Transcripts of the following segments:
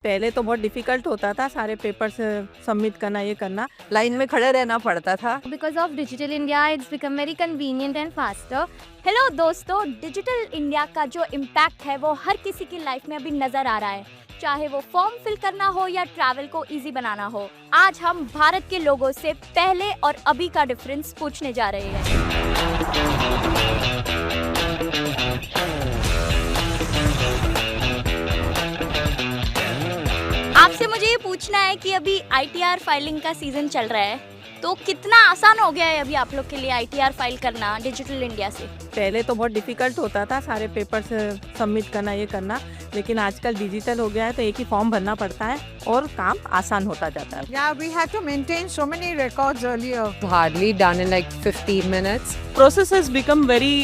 पहले तो बहुत डिफिकल्ट होता था, सारे पेपर्स सबमिट करना, ये करना, लाइन में खड़े रहना पड़ता था। Because of digital India, it's become very convenient and faster. Hello दोस्तों, डिजिटल इंडिया का जो इम्पैक्ट है वो हर किसी की लाइफ में अभी नजर आ रहा है, चाहे वो फॉर्म फिल करना हो या ट्रैवल को इजी बनाना हो। आज हम भारत के लोगों से पहले और अभी का डिफरेंस पूछने जा रहे हैं। आपसे मुझे ये पूछना है कि अभी ITR फाइलिंग का सीजन चल रहा है, तो कितना आसान हो गया है अभी आप लोग के लिए ITR फाइल करना डिजिटल इंडिया से? पहले तो बहुत डिफिकल्ट होता था, सारे पेपर्स सबमिट करना, ये करना, लेकिन आजकल डिजिटल हो गया है तो एक ही फॉर्म भरना पड़ता है और काम आसान होता जाता है। Yeah, we had to maintain so many records earlier. Hardly done in like 15 minutes. Process has become very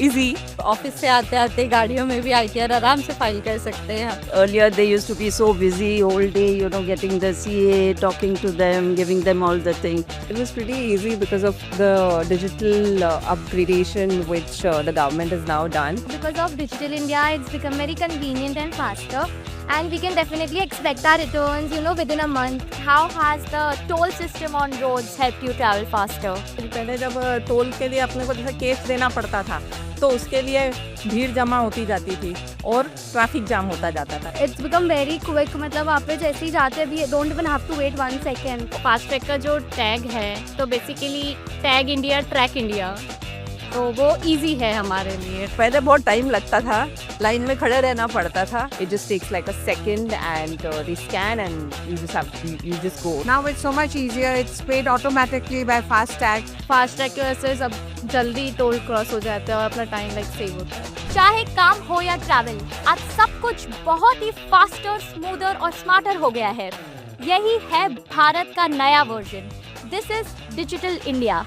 easy. Office से आते आते गाड़ियों में भी ITR आराम से फाइल कर सकते हैं। Earlier they used to be so busy whole day, getting the CA, talking to them, giving them all the things. It was pretty easy because of the digital upgradation which the government has now done. Because of digital India, it's become very convenient and faster. And we can definitely expect our returns, within a month. How has the toll system on roads helped you travel faster? पहले जब toll के लिए अपने को जैसे case देना पड़ता था तो उसके लिए भीड़ जमा होती जाती थी और ट्रैफिक जाम होता जाता था। It's become very quick, मतलब आप पे जैसे ही जाते भी don't even have to wait 1 second. Fast track का जो टैग है तो basically tag India, track India, तो वो इजी है हमारे लिए। पहले बहुत टाइम लगता था, लाइन में खड़े रहना पड़ता था। It just takes like a second and they scan and you just go. Now it's so much easier. It's paid automatically by FASTag. Fast track की वजह से सब जल्दी टोल क्रॉस हो जाता है और अपना टाइम सेव होता है। चाहे काम हो या ट्रैवल, आज सब कुछ बहुत ही फास्टर, स्मूदर और स्मार्टर हो गया है। यही है भारत का नया version. This is digital India.